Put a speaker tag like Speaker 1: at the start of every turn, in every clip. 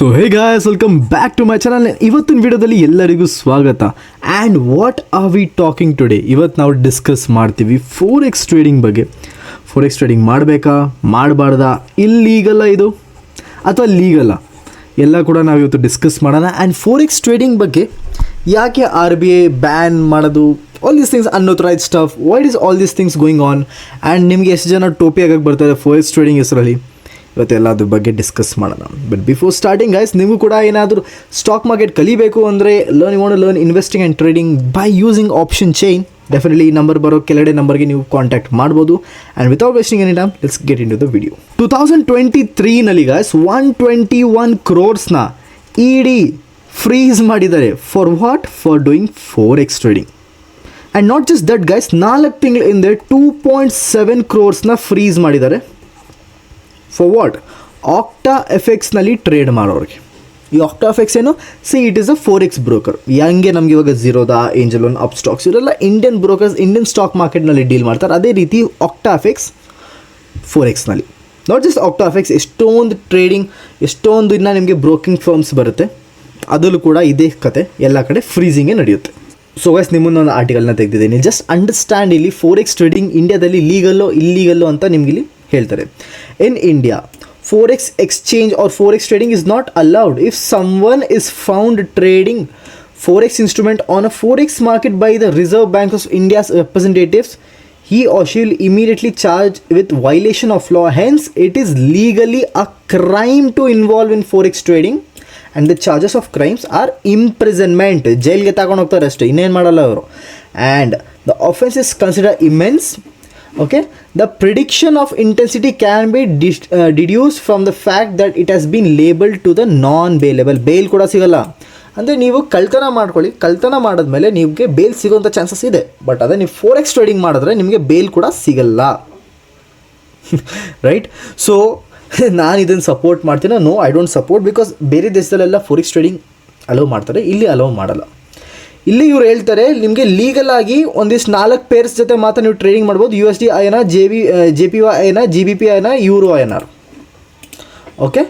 Speaker 1: So hey guys, welcome back to my channel. ಇವತ್ತಿನ ವಿಡಿಯೋದಲ್ಲಿ ಎಲ್ಲರಿಗೂ ಸ್ವಾಗತ. And what are we talking today? ಇವತ್ತು ನಾವು ಡಿಸ್ಕಸ್ ಮಾಡ್ತೀವಿ ಫೋರೆಕ್ಸ್ ಟ್ರೇಡಿಂಗ್ ಬಗ್ಗೆ. ಫೋರೆಕ್ಸ್ ಟ್ರೇಡಿಂಗ್ ಮಾಡಬೇಕಾ, ಮಾಡಬಾರ್ದಾ, ಇಲ್ಲೀಗಲ್ಲ ಇದು ಅಥವಾ ಲೀಗಲ್ಲ, ಎಲ್ಲ ಕೂಡ ನಾವು ಇವತ್ತು ಡಿಸ್ಕಸ್ ಮಾಡೋಣ. ಆ್ಯಂಡ್ ಫೋರೆಕ್ಸ್ ಟ್ರೇಡಿಂಗ್ ಬಗ್ಗೆ ಯಾಕೆ RBI ಬ್ಯಾನ್ ಮಾಡೋದು, all these things, unauthorised stuff, what is all these things going on. And ನಿಮಗೆ ಎಷ್ಟು ಜನ ಟೋಪಿ ಆಗಕ್ಕೆ ಬರ್ತಾರೆ ಫೋರೆಕ್ಸ್ ಟ್ರೇಡಿಂಗ್ ಹೆಸರಲ್ಲಿ, ಇವತ್ತೆಲ್ಲ ಅದ್ರ ಬಗ್ಗೆ ಡಿಸ್ಕಸ್ ಮಾಡೋಣ. ಬಟ್ ಬಿಫೋರ್ ಸ್ಟಾರ್ಟಿಂಗ್ ಗೈಸ್, ನೀವು ಕೂಡ ಏನಾದರೂ ಸ್ಟಾಕ್ ಮಾರ್ಕೆಟ್ ಕಲಿಬೇಕು ಅಂದರೆ learn investing and trading by using option chain, definitely ಈ ನಂಬರ್ ಬರೋ ಕೆಳಗಡೆ ನಂಬರ್ಗೆ ನೀವು ಕಾಂಟ್ಯಾಕ್ಟ್ ಮಾಡ್ಬೋದು. And without wasting any time, let's get into the video. 2023ನಲ್ಲಿ ಗೈಸ್ 121 crores ED ಫ್ರೀಸ್ ಮಾಡಿದ್ದಾರೆ. For what? For doing forex trading. And not just that guys, 4 ತಿಂಗಳ ಹಿಂದೆ 2.7 crores ಫ್ರೀಸ್ ಮಾಡಿದ್ದಾರೆ. For what? ಆಕ್ಟಾ ಎಫೆಕ್ಸ್ನಲ್ಲಿ trade ಮಾಡೋರಿಗೆ. ಈ Octa FX ಏನು? It is a forex broker. ಹೆಂಗೆ ನಮಗೆ ಇವಾಗ Zerodha, Angel One, Upstox, ಇವರೆಲ್ಲ ಇಂಡಿಯನ್ ಬ್ರೋಕರ್ಸ್ ಇಂಡಿಯನ್ ಸ್ಟಾಕ್ ಮಾರ್ಕೆಟ್ನಲ್ಲಿ ಡೀಲ್ ಮಾಡ್ತಾರೆ. ಅದೇ ರೀತಿ ಆಕ್ಟಾ ಎಫೆಕ್ಸ್ ಫೋರೆಕ್ಸ್ನಲ್ಲಿ. ನಾಟ್ ಜಸ್ಟ್ ಆಕ್ಟಾ ಎಫೆಕ್ಸ್, ಎಷ್ಟೊಂದು ಟ್ರೇಡಿಂಗ್, ಎಷ್ಟೊಂದು ಇನ್ನು ನಿಮಗೆ ಬ್ರೋಕಿಂಗ್ ಫರ್ಮ್ಸ್ ಬರುತ್ತೆ, ಅದರಲ್ಲೂ ಕೂಡ ಇದೇ ಕತೆ, ಎಲ್ಲ ಕಡೆ ಫ್ರೀಸಿಂಗೇ ನಡೆಯುತ್ತೆ. ಸೊ ಗೈಸ್, ನಿಮ್ಮನ್ನೊಂದು ಆರ್ಟಿಕಲ್ನ ತೆಗೆದಿದ್ದೀನಿ. ಜಸ್ಟ್ ಅಂಡರ್ಸ್ಟ್ಯಾಂಡ್, ಇಲ್ಲಿ ಫೋರೆಕ್ಸ್ ಟ್ರೇಡಿಂಗ್ ಇಂಡಿಯಾದಲ್ಲಿ ಲೀಗಲ್ಲೋ ಇಲ್ಲೀಗಲ್ಲೋ ಅಂತ ನಿಮಗಿಲ್ಲಿ ಹೇಳ್ತಾರೆ. In India, forex exchange or forex trading is not allowed if someone is found trading forex instrument on a forex market by the Reserve Bank of India's representatives. He or she will immediately charged with violation of law. Hence, it is legally a crime to involve in forex trading, and the charges of crimes are imprisonment. ಜೈಲ್ಗೆ ತಗೊಂಡು ಹೋಗ್ತಾರೆ ಅಷ್ಟೇ, ಇನ್ನೇನು ಮಾಡಲ್ಲ ಅವರು. And the offense is considered immense. Okay, the prediction of intensity can be deduced from the fact that it has been labeled to the non-bailable. Bail ಕೂಡ ಸಿಗಲ್ಲ. ಅಂದರೆ ನೀವು ಕಳ್ತನ ಮಾಡ್ಕೊಳ್ಳಿ, ಕಳ್ತನ ಮಾಡಿದ್ಮೇಲೆ ನಿಮಗೆ ಬೇಲ್ ಸಿಗೋಂಥ ಚಾನ್ಸಸ್ ಇದೆ. ಬಟ್ ಅದೇ ನೀವು ಫೋರೆಕ್ಸ್ ಟ್ರೇಡಿಂಗ್ ಮಾಡಿದ್ರೆ ನಿಮಗೆ ಬೇಲ್ ಕೂಡ ಸಿಗಲ್ಲ. ರೈಟ್? ಸೊ ನಾನು ಇದನ್ನು ಸಪೋರ್ಟ್ ಮಾಡ್ತೀನಿ. No, I don't support, because ಬೇರೆ ದೇಶದಲ್ಲೆಲ್ಲ ಫೋರೆಕ್ಸ್ ಟ್ರೇಡಿಂಗ್ ಅಲೋ ಮಾಡ್ತಾರೆ, ಇಲ್ಲಿ ಅಲೋ ಮಾಡಲ್ಲ. ಇಲ್ಲಿ ಇವ್ರು ಹೇಳ್ತಾರೆ ನಿಮಗೆ ಲೀಗಲ್ ಆಗಿ ಒಂದಿಷ್ಟು 4 ಪೇರ್ಸ್ ಜೊತೆ ಮಾತ್ರ ನೀವು ಟ್ರೇಡಿಂಗ್ ಮಾಡ್ಬೋದು. USD INR, JPY INR, GBP INR, euro INR. Okay,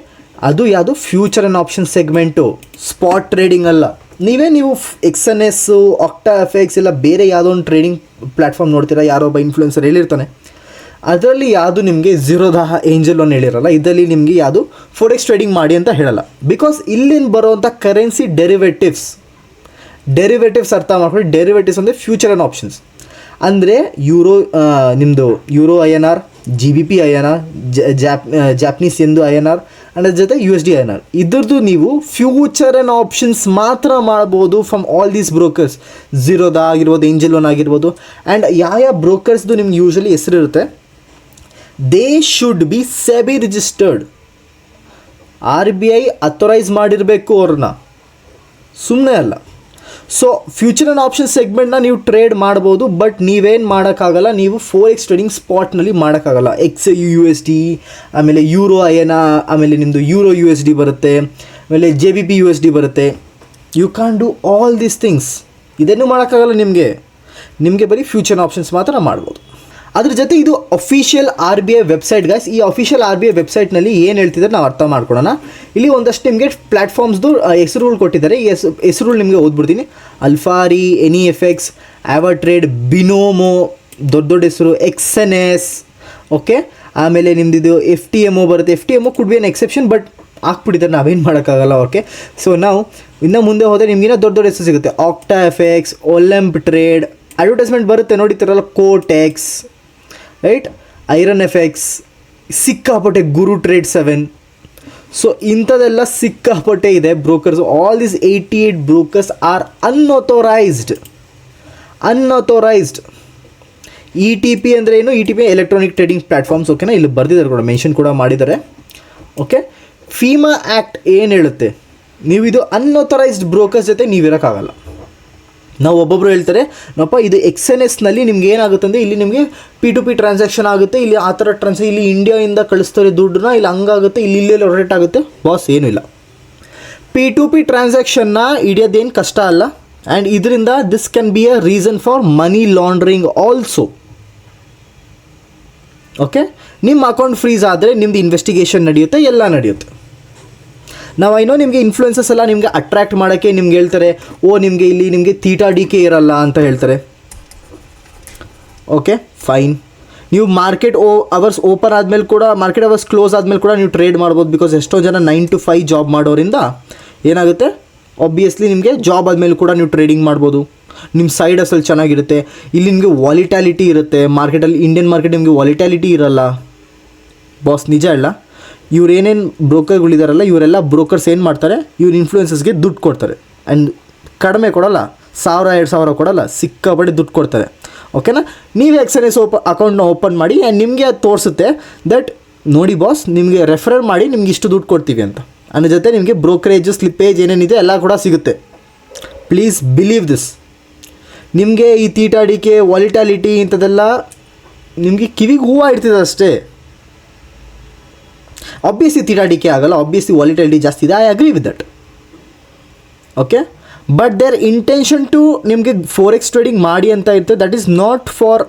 Speaker 1: ಅದು ಯಾವುದು? Future and option segment, spot trading ಅಲ್ಲ. ನೀವು XNS, ಆಕ್ಟಾ ಎಫೆಕ್ಸ್ ಎಲ್ಲ ಬೇರೆ ಯಾವುದೋ ಒಂದು ಟ್ರೇಡಿಂಗ್ ಪ್ಲ್ಯಾಟ್ಫಾರ್ಮ್ ನೋಡ್ತೀರಾ, ಯಾರೋ ಒಬ್ಬ ಇನ್ಫ್ಲುಯೆನ್ಸರ್ ಹೇಳಿರ್ತಾನೆ, ಅದರಲ್ಲಿ ಯಾವುದು ನಿಮಗೆ ಝೀರೋದಾ, ಏಂಜಲ್ ಒನ್ ಹೇಳಿರಲ್ಲ. ಇದರಲ್ಲಿ ನಿಮಗೆ ಯಾವುದು ಫೋರೆಕ್ಸ್ ಟ್ರೇಡಿಂಗ್ ಮಾಡಿ ಅಂತ ಹೇಳಲ್ಲ. ಬಿಕಾಸ್ ಇಲ್ಲಿಂದ ಬರೋವಂಥ ಕರೆನ್ಸಿ ಡೆರಿವೇಟಿವ್ಸ್ ಅರ್ಥ ಮಾಡ್ಕೊಳ್ಳಿ. ಡೆರಿವೇಟಿವ್ಸ್ ಅಂದರೆ ಫ್ಯೂಚರ್ ಆ್ಯಂಡ್ ಆಪ್ಷನ್ಸ್. ಅಂದರೆ ನಿಮ್ಮದು euro INR, GBP INR, Japanese ಎಂದು INR, ಆ್ಯಂಡ್ ಅದ್ರ ಜೊತೆ USD INR, ಇದ್ರದ್ದು ನೀವು ಫ್ಯೂಚರ್ ಆ್ಯಂಡ್ ಆಪ್ಷನ್ಸ್ ಮಾತ್ರ ಮಾಡ್ಬೋದು from all these brokers. Zerodha ಆಗಿರ್ಬೋದು, ಏಂಜಲ್ ಒನ್ ಆಗಿರ್ಬೋದು. ಆ್ಯಂಡ್ ಯಾವ ಬ್ರೋಕರ್ಸ್ದು ನಿಮ್ಗೆ ಯೂಶ್ವಲಿ ಹೆಸರಿರುತ್ತೆ, they should be SEBI registered. RBI authorise ಮಾಡಿರಬೇಕು ಅವ್ರನ್ನ, ಸುಮ್ಮನೆ ಅಲ್ಲ. ಸೊ ಫ್ಯೂಚರ್ ಆ್ಯಂಡ್ ಆಪ್ಷನ್ ಸೆಗ್ಮೆಂಟ್ನ ನೀವು ಟ್ರೇಡ್ ಮಾಡ್ಬೋದು, ಬಟ್ ನೀವೇನು ಮಾಡೋಕ್ಕಾಗಲ್ಲ, ನೀವು ಫೋರೆಕ್ಸ್ ಟ್ರೇಡಿಂಗ್ ಸ್ಪಾಟ್ನಲ್ಲಿ ಮಾಡೋಕ್ಕಾಗಲ್ಲ. USD, ಆಮೇಲೆ ಯೂರೋ INR, ಆಮೇಲೆ ನಿಮ್ಮದು ಯೂರೋ USD ಬರುತ್ತೆ, ಆಮೇಲೆ JBP USD ಬರುತ್ತೆ. You can do all these things. ಇದನ್ನು ಮಾಡೋಕ್ಕಾಗಲ್ಲ ನಿಮಗೆ ಬರೀ ಫ್ಯೂಚರ್ ಆಪ್ಷನ್ಸ್ ಮಾತ್ರ ಮಾಡ್ಬೋದು. ಅದ್ರ ಜೊತೆ ಇದು ಅಫಿಷಿಯಲ್ RBI ವೆಬ್ಸೈಟ್ ಗೈಸ್. ಈ ಅಫಿಷಿಯಲ್ RBI ವೆಬ್ಸೈಟ್ನಲ್ಲಿ ಏನು ಹೇಳ್ತಿದ್ದಾರೆ ನಾವು ಅರ್ಥ ಮಾಡ್ಕೊಳ್ಳೋಣ. ಇಲ್ಲಿ ಒಂದಷ್ಟು ನಿಮಗೆ ಪ್ಲ್ಯಾಟ್ಫಾರ್ಮ್ಸ್ದು ಹೆಸರುಗಳು ಕೊಟ್ಟಿದ್ದಾರೆ. ಈ ಹೆಸರುಗಳು ನಿಮಗೆ ಓದ್ಬಿಡ್ತೀನಿ. ಅಲ್ಫಾರಿ, NEFX, ಆವರ್ಟ್ರೇಡ್, ಬಿನೋಮೋ, ದೊಡ್ಡ ಹೆಸರು, XNS. ಓಕೆ, ಆಮೇಲೆ ನಿಮ್ಮದಿದು FTMO ಬರುತ್ತೆ. FTMO could be an exception, but ಹಾಕ್ಬಿಟ್ಟಿದ್ದಾರೆ, ನಾವೇನು ಮಾಡೋಕ್ಕಾಗಲ್ಲ. ಓಕೆ, ಸೊ ನಾವು ಇನ್ನೂ ಮುಂದೆ ಹೋದರೆ ನಿಮಗಿನ್ನ ದೊಡ್ಡ ಹೆಸರು ಸಿಗುತ್ತೆ. Octa FX, Olymp Trade, advertisement ಬರುತ್ತೆ ನೋಡಿತಿರಲ್ಲ, ಕೋಟೆಕ್ಸ್, ರೈಟ್, ಐರನ್ ಎಫೆಕ್ಸ್, ಸಿಕ್ಕಾಪಟ್ಟೆ ಗುರು ಟ್ರೇಡ್ 7. ಸೊ ಇಂಥದ್ದೆಲ್ಲ ಸಿಕ್ಕಾಪಟ್ಟೆ ಇದೆ brokers. All these 88 brokers are unauthorised. ETP ಅಂದರೆ ಏನು? ETP electronic trading platforms. ಓಕೆನಾ, ಇಲ್ಲಿ ಬರ್ದಿದ್ದಾರೆ ಕೂಡ, ಮೆನ್ಷನ್ ಕೂಡ ಮಾಡಿದ್ದಾರೆ. ಓಕೆ, ಫೀಮಾ ಆ್ಯಕ್ಟ್ ಏನು ಹೇಳುತ್ತೆ, ನೀವು ಇದು ಅನ್ಅಥೋರೈಸ್ಡ್ ಬ್ರೋಕರ್ಸ್ ಜೊತೆ ನೀವಿರೋಕ್ಕಾಗಲ್ಲ. ನಾವು ಒಬ್ಬೊಬ್ಬರು ಹೇಳ್ತಾರೆ ನೋಡಪ್ಪ, ಇದು XNSನಲ್ಲಿ ನಿಮ್ಗೆ ಏನಾಗುತ್ತೆ ಅಂದರೆ ಇಲ್ಲಿ ನಿಮಗೆ P2P ಟ್ರಾನ್ಸಾಕ್ಷನ್ ಆಗುತ್ತೆ, ಇಲ್ಲಿ ಆ ಥರ ಇಲ್ಲಿ ಇಂಡಿಯಾಯಿಂದ ಕಳಿಸ್ತಾರೆ ದುಡ್ಡನ್ನ, ಇಲ್ಲಿ ಹಂಗಾಗುತ್ತೆ, ಇಲ್ಲೇ ರೊಟೇಟ್ ಆಗುತ್ತೆ. ಬಾಸ್, ಏನೂ ಇಲ್ಲ. P2P ಟ್ರಾನ್ಸಾಕ್ಷನ್ನ ಹಿಡಿಯೋದೇನು ಕಷ್ಟ ಅಲ್ಲ. ಆ್ಯಂಡ್ ಇದರಿಂದ this can be a reason for money laundering also. Okay, ನಿಮ್ಮ ಅಕೌಂಟ್ ಫ್ರೀಸ್ ಆದರೆ ನಿಮ್ಮದು ಇನ್ವೆಸ್ಟಿಗೇಷನ್ ನಡೆಯುತ್ತೆ, ಎಲ್ಲ ನಡೆಯುತ್ತೆ. ನಾವು ಐನೋ ನಿಮಗೆ ಇನ್ಫ್ಲುಯೆನ್ಸಸ್ ಎಲ್ಲ ನಿಮಗೆ ಅಟ್ರ್ಯಾಕ್ಟ್ ಮಾಡೋಕ್ಕೆ ನಿಮ್ಗೆ ಹೇಳ್ತಾರೆ, ಓ ನಿಮಗೆ ಇಲ್ಲಿ ನಿಮಗೆ ಥೀಟಾ ಡಿ ಕೆ ಇರಲ್ಲ ಅಂತ ಹೇಳ್ತಾರೆ. Okay fine. ನೀವು ಮಾರ್ಕೆಟ್ ಅವರ್ಸ್ ಓಪನ್ ಆದಮೇಲೆ ಕೂಡ, ಮಾರ್ಕೆಟ್ ಅವರ್ಸ್ ಕ್ಲೋಸ್ ಆದಮೇಲೆ ಕೂಡ ನೀವು ಟ್ರೇಡ್ ಮಾಡ್ಬೋದು. ಬಿಕಾಸ್ ಎಷ್ಟೋ ಜನ 9 to 5 ಜಾಬ್ ಮಾಡೋರಿಂದ ಏನಾಗುತ್ತೆ, ಆಬ್ವಿಯಸ್ಲಿ ನಿಮಗೆ ಜಾಬ್ ಆದಮೇಲೆ ಕೂಡ ನೀವು ಟ್ರೇಡಿಂಗ್ ಮಾಡ್ಬೋದು. ನಿಮ್ಮ ಸೈಡ್ ಅಸಲ್ ಚೆನ್ನಾಗಿರುತ್ತೆ. ಇಲ್ಲಿ ನಿಮಗೆ ವಾಲಿಟ್ಯಾಲಿಟಿ ಇರುತ್ತೆ ಮಾರ್ಕೆಟಲ್ಲಿ. ಇಂಡಿಯನ್ ಮಾರ್ಕೆಟ್ ನಿಮಗೆ ವಾಲಿಟ್ಯಾಲಿಟಿ ಇರಲ್ಲ ಬಾಸ್, ನಿಜ ಇಲ್ಲ. ಇವ್ರು ಏನೇನು ಬ್ರೋಕರ್ಗಳಿದಾರಲ್ಲ, ಇವರೆಲ್ಲ ಬ್ರೋಕರ್ಸ್ ಏನು ಮಾಡ್ತಾರೆ, ಇವ್ರ ಇನ್ಫ್ಲೂಯೆನ್ಸಸ್ಗೆ ದುಡ್ಡು ಕೊಡ್ತಾರೆ. ಆ್ಯಂಡ್ ಕಡಿಮೆ ಕೊಡೋಲ್ಲ, 1000-2000 ಕೊಡೋಲ್ಲ, ಸಿಕ್ಕಾಪಟ್ಟೆ ದುಡ್ಡು ಕೊಡ್ತಾರೆ. ಓಕೆನಾ. ನೀವೇ ಎಕ್ಸ್ ಅಕೌಂಟ್ನ ಓಪನ್ ಮಾಡಿ ಆ್ಯಂಡ್ ನಿಮಗೆ ಅದು ತೋರಿಸುತ್ತೆ ದಟ್ ನೋಡಿ ಬಾಸ್, ನಿಮಗೆ ರೆಫರ್ ಮಾಡಿ ನಿಮ್ಗೆ ಇಷ್ಟು ದುಡ್ಡು ಕೊಡ್ತೀವಿ ಅಂತ. ಅನ್ನೋ ಜೊತೆ ನಿಮಗೆ ಬ್ರೋಕರೇಜ್ ಸ್ಲಿಪ್ಪೇಜ್ ಏನೇನಿದೆ ಎಲ್ಲ ಕೂಡ ಸಿಗುತ್ತೆ. Please believe this. ನಿಮಗೆ ಈ ಥೀಟಾ ಡಿ ಕೆ ವಾಲಿಟಾಲಿಟಿ ಇಂಥದ್ದೆಲ್ಲ ನಿಮಗೆ ಕಿವಿಗೆ ಹೂವು ಇಡ್ತಿದೆ ಅಷ್ಟೇ. ಆಬ್ವಿಯಸ್ಲಿ ಥೀಟಾ ಡಿ ಕೆ ಆಗಲ್ಲ, ಆಬ್ವಿಯಸ್ಲಿ ವಾಲಿಟಾಲಿಟಿ ಜಾಸ್ತಿ ಇದೆ, I agree with that. Okay, but their intention to ನಿಮಗೆ ಫೋರೆಕ್ಸ್ ಟ್ರೇಡಿಂಗ್ ಮಾಡಿ ಅಂತ ಇರ್ತದೆ. That is not for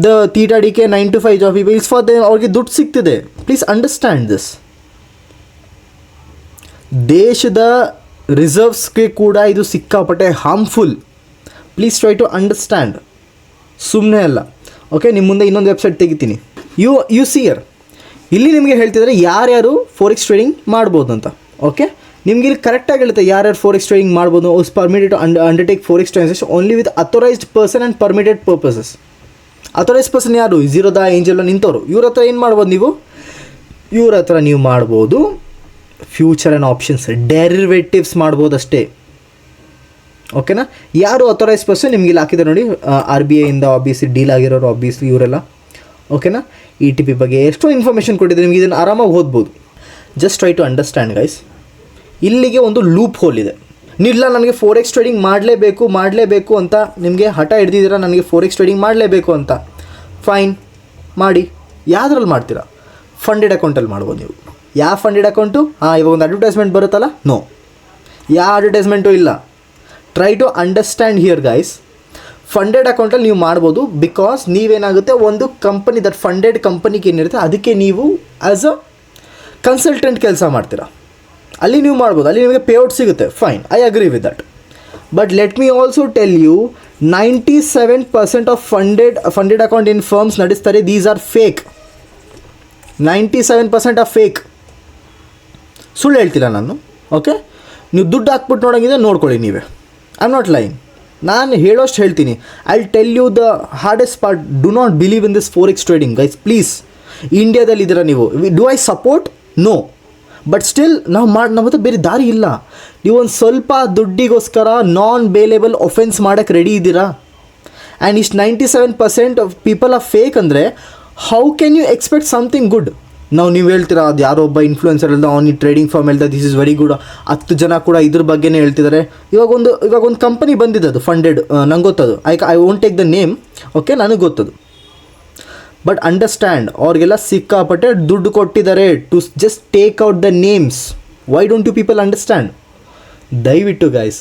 Speaker 1: the theta D K 9 to 5 job people, it's for ಅವ್ರಿಗೆ ದುಡ್ಡು ಸಿಗ್ತಿದೆ. Please understand this. ದೇಶದ ರಿಸರ್ವ್ಸ್ಗೆ ಕೂಡ ಇದು ಸಿಕ್ಕಾಪಟ್ಟೆ harmful. Please try to understand. ಸುಮ್ಮನೆ ಅಲ್ಲ. ಓಕೆ, ನಿಮ್ಮ ಮುಂದೆ ಇನ್ನೊಂದು ವೆಬ್ಸೈಟ್ ತೆಗಿತೀನಿ. ಯು ಸಿಯರ್ ಇಲ್ಲಿ ನಿಮಗೆ ಹೇಳ್ತಿದ್ದಾರೆ ಯಾರ್ಯಾರು ಫೋರೆಕ್ಸ್ ಟ್ರೇಡಿಂಗ್ ಮಾಡ್ಬೋದು ಅಂತ. ಓಕೆ, ನಿಮ್ಗೆ ಇಲ್ಲಿ ಕರೆಕ್ಟಾಗಿ ಹೇಳುತ್ತೆ ಯಾರ್ಯಾರು ಫೋರೆಕ್ಸ್ ಟ್ರೇಡಿಂಗ್ ಮಾಡ್ಬೋದು. Permitted to undertake forex transaction only with authorised person and permitted purposes. Authorised person ಯಾರು? ಝೀರೋದಾ, ಏಂಜಲ್ ನಿಂತವರು. ಇವ್ರ ಹತ್ರ ಏನು ಮಾಡ್ಬೋದು ನೀವು? ಇವ್ರ ಹತ್ರ ನೀವು ಮಾಡ್ಬೋದು ಫ್ಯೂಚರ್ ಆ್ಯಂಡ್ ಆಪ್ಷನ್ಸ್, ಡೆರಿವೇಟಿವ್ಸ್ ಮಾಡ್ಬೋದು ಅಷ್ಟೇ. ಓಕೆನಾ. ಯಾರು ಅಥರೈಸ್ ಪರ್ಸನ್ ನಿಮ್ಗೆ ಇಲ್ಲಿ ಹಾಕಿದ್ದಾರೆ ನೋಡಿ, RBI ಇಂದ ಆಬ್ವಿಯಸ್ಲಿ ಡೀಲ್ ಆಗಿರೋರು, ಆಬ್ವಿಯಸ್ಲಿ ಇವರೆಲ್ಲ. ಓಕೆನಾ. ETP ಬಗ್ಗೆ ಎಷ್ಟೋ ಇನ್ಫಾರ್ಮೇಷನ್ ಕೊಟ್ಟಿದ್ದಾರೆ ನಿಮಗೆ, ಇದನ್ನು ಆರಾಮಾಗಿ ಓದ್ಬೋದು. Just try to understand guys. ಇಲ್ಲಿಗೆ ಒಂದು ಲೂಪ್ ಹೋಲ್ ಇದೆ. ನೀವಿಲ್ಲ ನನಗೆ ಫೋರೆಕ್ಸ್ ಟ್ರೇಡಿಂಗ್ ಮಾಡಲೇಬೇಕು ಅಂತ ನಿಮಗೆ ಹಠ ಹಿಡ್ದಿದ್ದೀರಾ, ನನಗೆ ಫೋರೆಕ್ಸ್ ಟ್ರೇಡಿಂಗ್ ಮಾಡಲೇಬೇಕು ಅಂತ. ಫೈನ್, ಮಾಡಿ. ಯಾವುದ್ರಲ್ಲಿ ಮಾಡ್ತೀರಾ? ಫಂಡೆಡ್ ಅಕೌಂಟಲ್ಲಿ ಮಾಡ್ಬೋದು ನೀವು. ಯಾವ ಫಂಡೆಡ್ ಅಕೌಂಟು? ಇವಾಗ ಒಂದು ಅಡ್ವರ್ಟೈಸ್ಮೆಂಟ್ ಬರುತ್ತಲ್ಲ, ನೋ, ಯಾವ ಅಡ್ವರ್ಟೈಸ್ಮೆಂಟು ಇಲ್ಲ. Try to understand here guys. Funded ಅಕೌಂಟಲ್ಲಿ ನೀವು ಮಾಡ್ಬೋದು. ಬಿಕಾಸ್ ನೀವೇನಾಗುತ್ತೆ, ಒಂದು ಕಂಪನಿ, ದಟ್ ಫಂಡೆಡ್ ಕಂಪನಿಗೆ ಏನಿರುತ್ತೆ ಅದಕ್ಕೆ ನೀವು ಆ್ಯಸ್ ಅ ಕನ್ಸಲ್ಟೆಂಟ್ ಕೆಲಸ ಮಾಡ್ತೀರಾ. ಅಲ್ಲಿ ನೀವು ಮಾಡ್ಬೋದು, ಅಲ್ಲಿ ನಿಮಗೆ ಪೇಔಟ್ ಸಿಗುತ್ತೆ. Fine, I agree with that. But let me also tell you, 97% of funded account in firms ನಡೆಸ್ತಾರೆ. These are fake. 97% of fake. ಸುಳ್ಳು ಹೇಳ್ತಿಲ್ಲ ನಾನು. ಓಕೆ, ನೀವು ದುಡ್ಡು ಹಾಕ್ಬಿಟ್ಟು ನೋಡೋಂಗಿದೆ ನೋಡ್ಕೊಳ್ಳಿ ನೀವೇ. I am not lying. ನಾನು ಹೇಳೋಷ್ಟು ಹೇಳ್ತೀನಿ. I tell you the hardest part. Do not believe in this forex trading guys, please. ಇಂಡಿಯಾದಲ್ಲಿದ್ದೀರಾ ನೀವು. Do I support? No. But still ನಮ್ಮ ಹತ್ರ ಬೇರೆ ದಾರಿ ಇಲ್ಲ. ನೀವೊಂದು ಸ್ವಲ್ಪ ದುಡ್ಡಿಗೋಸ್ಕರ ನಾನ್ ಬೇಲೇಬಲ್ ಒಫೆನ್ಸ್ ಮಾಡೋಕ್ಕೆ ರೆಡಿ ಇದ್ದೀರಾ? ಆ್ಯಂಡ್ ಇಷ್ಟು 97% ಆಫ್ ಪೀಪಲ್ ಆರ್ ಫೇಕ್ ಅಂದರೆ how can you expect something good? ನೀವು ಹೇಳ್ತೀರಾ, ಅದು ಯಾರೋ ಒಬ್ಬ ಇನ್ಫ್ಲೂಯೆನ್ಸರ್ ಹೇಳ್ದ, ಈ ಟ್ರೇಡಿಂಗ್ ಫಾರ್ಮ್ ಹೇಳ್ದ, ದಿಸ್ ಇಸ್ ವೆರಿ ಗುಡ್. 10 ಜನ ಕೂಡ ಇದ್ರ ಬಗ್ಗೆನೇ ಹೇಳ್ತಿದ್ದಾರೆ. ಇವಾಗ ಒಂದು ಕಂಪನಿ ಬಂದಿದೆ, ಅದು ಫಂಡೆಡ್, ನಂಗೆ ಗೊತ್ತದು. I won't take the name. Okay, ನನಗೆ ಗೊತ್ತದು. ಬಟ್ ಅಂಡರ್ಸ್ಟ್ಯಾಂಡ್, ಅವ್ರಿಗೆಲ್ಲ ಸಿಕ್ಕಾಪಟ್ಟೆ ದುಡ್ಡು ಕೊಟ್ಟಿದ್ದಾರೆ to just take out the names. Why don't you people understand? ದಯವಿಟ್ಟು ಗೈಸ್,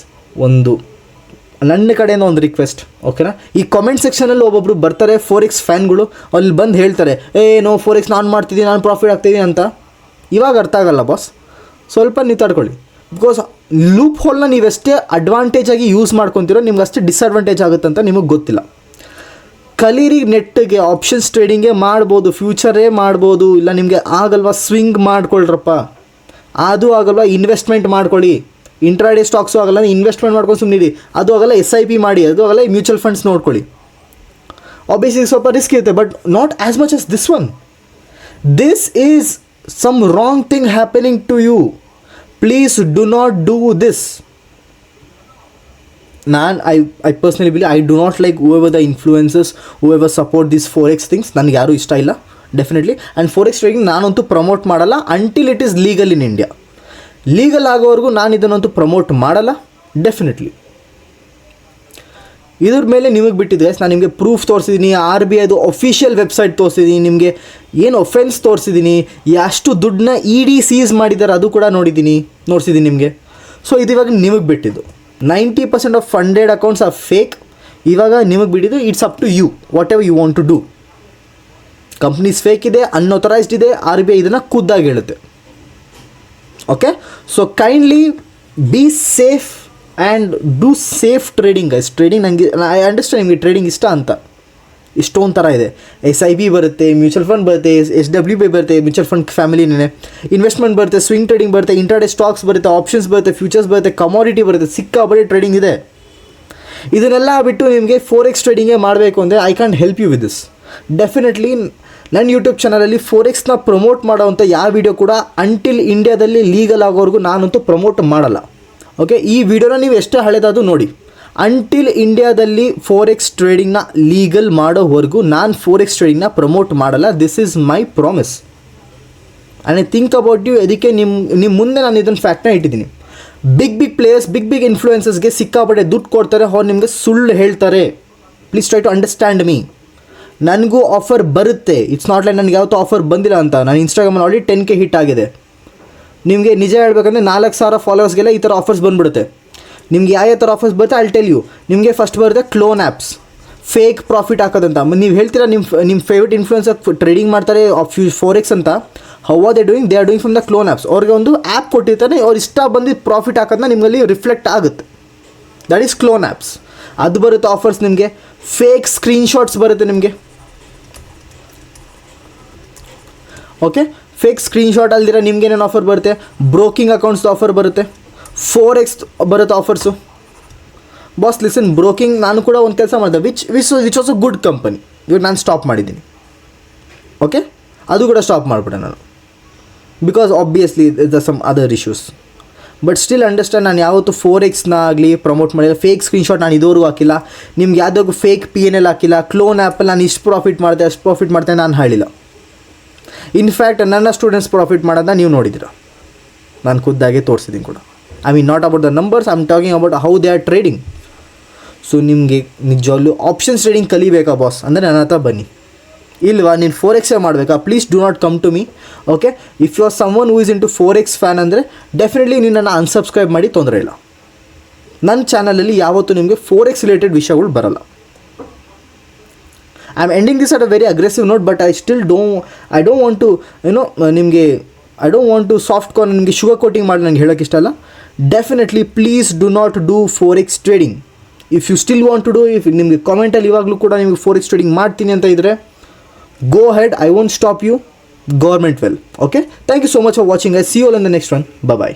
Speaker 1: ನನ್ನ ಕಡೆಯಿಂದ ಒಂದು ರಿಕ್ವೆಸ್ಟ್. ಓಕೆನಾ. ಈ ಕಾಮೆಂಟ್ ಸೆಕ್ಷನಲ್ಲಿ ಒಬ್ಬೊಬ್ಬರು ಬರ್ತಾರೆ ಫೋರೆಕ್ಸ್ ಫ್ಯಾನ್ಗಳು, ಅಲ್ಲಿ ಬಂದು ಹೇಳ್ತಾರೆ, ನೋ ಫೋರೆಕ್ಸ್ ನಾನು ಮಾಡ್ತಿದ್ದೀನಿ, ನಾನು ಪ್ರಾಫಿಟ್ ಆಗ್ತಿದ್ದೀನಿ ಅಂತ. ಇವಾಗ ಅರ್ಥ ಆಗಲ್ಲ ಬಾಸ್, ಸ್ವಲ್ಪ ನೀವು ತಡ್ಕೊಳ್ಳಿ. ಬಿಕಾಸ್ ಲೂಪ್ ಹೋಲ್ನ ನೀವೆಷ್ಟೇ ಅಡ್ವಾಂಟೇಜಾಗಿ ಯೂಸ್ ಮಾಡ್ಕೊತೀರೋ ನಿಮ್ಗೆ ಅಷ್ಟೇ ಡಿಸ್ಅಡ್ವಾಂಟೇಜ್ ಆಗುತ್ತೆ ಅಂತ ನಿಮಗೆ ಗೊತ್ತಿಲ್ಲ. ಕಲೀರಿ, ನೆಟ್ಟಿಗೆ ಆಪ್ಷನ್ಸ್ ಟ್ರೇಡಿಂಗೇ ಮಾಡ್ಬೋದು, ಫ್ಯೂಚರೇ ಮಾಡ್ಬೋದು. ಇಲ್ಲ ನಿಮಗೆ ಆಗಲ್ವಾ, ಸ್ವಿಂಗ್ ಮಾಡ್ಕೊಳ್ರಪ್ಪ. ಅದು ಆಗಲ್ವಾ, ಇನ್ವೆಸ್ಟ್ಮೆಂಟ್ ಮಾಡ್ಕೊಳ್ಳಿ. ಇಂಟ್ರಾಡೇ ಸ್ಟಾಕ್ಸು ಆಗಲ್ಲ, ಇನ್ವೆಸ್ಟ್ಮೆಂಟ್ ಮಾಡ್ಕೊಂಡು ಸುಮ್ಮನಿರಿ. ಅದು ಆಗಲ್ಲ, SIP ಮಾಡಿ. ಅದು ಆಗಲ್ಲ, ಮ್ಯೂಚುವಲ್ ಫಂಡ್ಸ್ ನೋಡ್ಕೊಳ್ಳಿ. ಆಬ್ವಿಯಸ್ಲಿ ಸ್ವಲ್ಪ ರಿಸ್ಕ್ ಇರುತ್ತೆ, but not as much as this one. This is some wrong thing happening to you. Please do not do this. I personally believe, I do not like whoever the influencers, whoever support these forex things. ನನಗೆ ಯಾರೂ ಇಷ್ಟ ಇಲ್ಲ definitely. And forex trading ನಾನಂತೂ promote ಮಾಡಲ್ಲ until it is legal in India. Legal ಆಗೋವರೆಗೂ ನಾನು ಇದನ್ನಂತೂ promote ಮಾಡಲ್ಲ definitely. ಇದ್ರ ಮೇಲೆ ನಿಮಗೆ ಬಿಟ್ಟಿದೆ. ನಾನು ನಿಮಗೆ ಪ್ರೂಫ್ ತೋರಿಸಿದ್ದೀನಿ, RBI ಅದು ಅಫಿಷಿಯಲ್ ವೆಬ್ಸೈಟ್ ತೋರಿಸಿದ್ದೀನಿ, ನಿಮಗೆ ಏನು ಒಫೆನ್ಸ್ ತೋರಿಸಿದ್ದೀನಿ, ಎಷ್ಟು ದುಡ್ಡನ್ನ ED ಸೀಸ್ ಮಾಡಿದ್ದಾರೆ ಅದು ಕೂಡ ನೋಡಿಸಿದ್ದೀನಿ ನಿಮಗೆ. ಸೊ ಇದು ಇವಾಗ ನಿಮಗೆ ಬಿಟ್ಟಿದ್ದು. 90% of funded accounts are fake. ಇವಾಗ ನಿಮಗೆ ಬಿಟ್ಟಿದ್ದು, it's up to you, whatever you want to do. Companies fake ಇದೆ, ಅನ್ಅಥರೈಸ್ಡ್ ಇದೆ, RBI ಇದನ್ನು ಖುದ್ದಾಗಿ ಹೇಳುತ್ತೆ. Okay, so kindly be safe and do safe trading guys. Trading ನನಗೆ ಐ ಅಂಡರ್ಸ್ಟ್ಯಾಂಡ್ ನಿಮಗೆ ಟ್ರೇಡಿಂಗ್ ಇಷ್ಟ ಅಂತ. ಇಷ್ಟೊಂದು ಥರ ಇದೆ, SIP ಬರುತ್ತೆ, ಮ್ಯೂಚುವಲ್ ಫಂಡ್ ಬರುತ್ತೆ, SWP ಬರುತ್ತೆ, ಮ್ಯೂಚುವಲ್ ಫಂಡ್ ಫ್ಯಾಮಿಲಿನೇ, ಇನ್ವೆಸ್ಟ್ಮೆಂಟ್ ಬರುತ್ತೆ, ಸ್ವಿಂಗ್ ಟ್ರೇಡಿಂಗ್ ಬರುತ್ತೆ, ಇಂಟ್ರಾಡೇ ಸ್ಟಾಕ್ಸ್ ಬರುತ್ತೆ, ಆಪ್ಷನ್ಸ್ ಬರುತ್ತೆ, ಫ್ಯೂಚರ್ಸ್ ಬರುತ್ತೆ, ಕಮಾಡಿಟಿ ಬರುತ್ತೆ, ಸಿಕ್ಕಾಪಟ್ಟೆ ಟ್ರೇಡಿಂಗ್ ಇದೆ. ಇದನ್ನೆಲ್ಲ ಬಿಟ್ಟು ನಿಮಗೆ ಫೋರೆಕ್ಸ್ ಟ್ರೇಡಿಂಗೇ ಮಾಡಬೇಕು ಅಂದರೆ I can help you with this. Definitely ನನ್ನ ಯೂಟ್ಯೂಬ್ ಚಾನಲಲ್ಲಿ ಫೋರೆಕ್ಸ್ನ ಪ್ರಮೋಟ್ ಮಾಡೋವಂಥ ಯಾವ ವಿಡಿಯೋ ಕೂಡ ಅಂಟಿಲ್ ಇಂಡಿಯಾದಲ್ಲಿ ಲೀಗಲ್ ಆಗೋವರೆಗೂ ನಾನಂತೂ ಪ್ರಮೋಟ್ ಮಾಡಲ್ಲ. ಓಕೆ, ಈ ವಿಡಿಯೋನ ನೀವು ಎಷ್ಟೇ ಹಳೆದಾದರೂ ನೋಡಿ, ಅಂಟಿಲ್ ಇಂಡಿಯಾದಲ್ಲಿ ಫೋರೆಕ್ಸ್ ಟ್ರೇಡಿಂಗ್ನ ಲೀಗಲ್ ಮಾಡೋವರೆಗೂ ನಾನು ಫೋರೆಕ್ಸ್ ಟ್ರೇಡಿಂಗ್ನ ಪ್ರಮೋಟ್ ಮಾಡಲ್ಲ. This is my promise and I think about you. ಅದಕ್ಕೆ ನಿಮ್ಮ ಮುಂದೆ ನಾನು ಇದನ್ನು ಫ್ಯಾಕ್ಟ್ನ ಇಟ್ಟಿದ್ದೀನಿ. ಬಿಗ್ ಪ್ಲೇಯರ್ಸ್, ಬಿಗ್ ಇನ್ಫ್ಲೂಯೆನ್ಸಸ್ಗೆ ಸಿಕ್ಕಾಪಟ್ಟೆ ದುಡ್ಡು ಕೊಡ್ತಾರೆ, ಅವ್ರು ನಿಮಗೆ ಸುಳ್ಳು ಹೇಳ್ತಾರೆ. Please try to understand me. ನನಗೂ ಆಫರ್ ಬರುತ್ತೆ, ಇಟ್ಸ್ ನಾಟ್ ಲೈಕ್ ನನಗೆ ಯಾವತ್ತೂ ಆಫರ್ ಬಂದಿಲ್ಲ ಅಂತ. ನಾನು ಇನ್ಸ್ಟಾಗ್ರಾಮಲ್ಲಿ ಆಲ್ರೆಡಿ 10K ಹಿಟ್ ಆಗಿದೆ. ನಿಮಗೆ ನಿಜ ಹೇಳ್ಬೇಕಂದ್ರೆ 4,000 ಫಾಲೋವರ್ಸ್ಗೆಲ್ಲ ಈ ಥರ ಆಫರ್ಸ್ ಬಂದುಬಿಡುತ್ತೆ. ನಿಮ್ಗೆ ಯಾವ ಥರ ಆಫರ್ಸ್ ಬರುತ್ತೆ ಐ ಟೆಲ್ ಯು. ನಿಮಗೆ ಫಸ್ಟ್ ಬರುತ್ತೆ ಕ್ಲೋನ್ ಆ್ಯಪ್ಸ್, ಫೇಕ್ ಪ್ರಾಫಿಟ್ ಹಾಕೋದಂತ. ನೀವು ಹೇಳ್ತೀರಾ ನಿಮ್ಮ ಫೇವ್ರೇಟ್ ಇನ್ಫ್ಲೂಯೆನ್ಸರ್ ಟ್ರೇಡಿಂಗ್ ಮಾಡ್ತಾರೆ ಫೋರೆಕ್ಸ್ ಅಂತ. How are they doing? They are doing from the clone apps. ಅವ್ರಿಗೆ ಒಂದು ಆ್ಯಪ್ ಕೊಟ್ಟಿರ್ತಾರೆ, ಅವ್ರು ಇಷ್ಟ ಬಂದಿದ್ದು ಪ್ರಾಫಿಟ್ ಹಾಕೋದನ್ನ ನಿಮ್ಮಲ್ಲಿ ರಿಫ್ಲೆಕ್ಟ್ ಆಗುತ್ತೆ. That is clone apps. ಅದು ಬರುತ್ತೆ ಆಫರ್ಸ್. ನಿಮಗೆ ಫೇಕ್ ಸ್ಕ್ರೀನ್ಶಾಟ್ಸ್ ಬರುತ್ತೆ ನಿಮಗೆ. ಓಕೆ, ಫೇಕ್ ಸ್ಕ್ರೀನ್ಶಾಟ್ ಅಲ್ದಿರ ನಿಮ್ಗೆ ಏನೇನು ಆಫರ್ ಬರುತ್ತೆ? ಬ್ರೋಕಿಂಗ್ ಅಕೌಂಟ್ಸ್ ಆಫರ್ ಬರುತ್ತೆ, ಫೋರೆಕ್ಸ್ ಬರುತ್ತೆ ಆಫರ್ಸು. ಬಾಸ್ ಲಿಸನ್, ಬ್ರೋಕಿಂಗ್ ನಾನು ಕೂಡ ಒಂದು ಕೆಲಸ ಮಾಡಿದೆ, which was a good company. ಇವಾಗ ನಾನು ಸ್ಟಾಪ್ ಮಾಡಿದ್ದೀನಿ. ಓಕೆ, ಅದು ಕೂಡ ಸ್ಟಾಪ್ ಮಾಡಿಬಿಟ್ಟೆ ನಾನು, because obviously the some other issues. But still understand, ನಾನು ಯಾವತ್ತೂ ಫೋರೆಕ್ಸ್ನ ಆಗಲಿ ಪ್ರಮೋಟ್ ಮಾಡಿಲ್ಲ. ಫೇಕ್ ಸ್ಕ್ರೀನ್ಶಾಟ್ ನಾನು ಇದುವರೆಗೂ ಹಾಕಿಲ್ಲ. ನಿಮ್ಗೆ ಯಾವುದಾದ್ರು ಫೇಕ್ PNL ಹಾಕಿಲ್ಲ. ಕ್ಲೋನ್ ಆ್ಯಪಲ್ಲಿ ನಾನು ಇಷ್ಟು ಪ್ರಾಫಿಟ್ ಮಾಡಿದೆ, ಅಷ್ಟು ಪ್ರಾಫಿಟ್ ಮಾಡ್ತೇನೆ ನಾನು ಹೇಳಿಲ್ಲ. ಇನ್ಫ್ಯಾಕ್ಟ್ ನನ್ನ ಸ್ಟೂಡೆಂಟ್ಸ್ ಪ್ರಾಫಿಟ್ ಮಾಡೋದನ್ನ ನೀವು ನೋಡಿದ್ದೀರ, ನಾನು ಖುದ್ದಾಗೆ ತೋರಿಸಿದ್ದೀನಿ ಕೂಡ. I mean not about the numbers, I am talking about how they are trading. So ನಿಮಗೆ ನಿಜವಾಗ್ಲೂ ಆಪ್ಷನ್ಸ್ ಟ್ರೇಡಿಂಗ್ ಕಲಿಬೇಕಾ ಬಾಸ್ ಅಂದರೆ ನನ್ನ ಹತ್ರ ಬನ್ನಿ. ಇಲ್ವಾ ನೀನು ಫೋರೆಕ್ಸೇ ಮಾಡಬೇಕಾ? Please do not come to me. Okay, if you are someone who is into forex fan ಅಂದರೆ ಡೆಫಿನೆಟ್ಲಿ ನಿನ್ನನ್ನು ಅನ್ಸಬ್ಸ್ಕ್ರೈಬ್ ಮಾಡಿ, ತೊಂದರೆ ಇಲ್ಲ. ನನ್ನ ಚಾನಲಲ್ಲಿ ಯಾವತ್ತೂ ನಿಮಗೆ ಫೋರೆಕ್ಸ್ ರಿಲೇಟೆಡ್ ವಿಷಯಗಳು ಬರಲ್ಲ. I am ending this at a very aggressive note, but I don't want to ನಿಮಗೆ I don't want to soft corn, ನಿಮಗೆ ಶುಗರ್ ಕೋಟಿಂಗ್ ಮಾಡಿ ನನಗೆ ಹೇಳೋಕ್ಕೆ ಇಷ್ಟ ಅಲ್ಲ. Definitely please do not do forex trading. If you still want to do, if ನಿಮಗೆ ಕಾಮೆಂಟಲ್ಲಿ ಇವಾಗಲೂ ಕೂಡ ನಿಮಗೆ ಫೋರೆಕ್ಸ್ ಟ್ರೇಡಿಂಗ್ ಮಾಡ್ತೀನಿ ಅಂತ ಇದ್ದರೆ go ahead, I won't stop you. Government will. Okay, thank you so much for watching guys. See you all in the next one. Bye bye.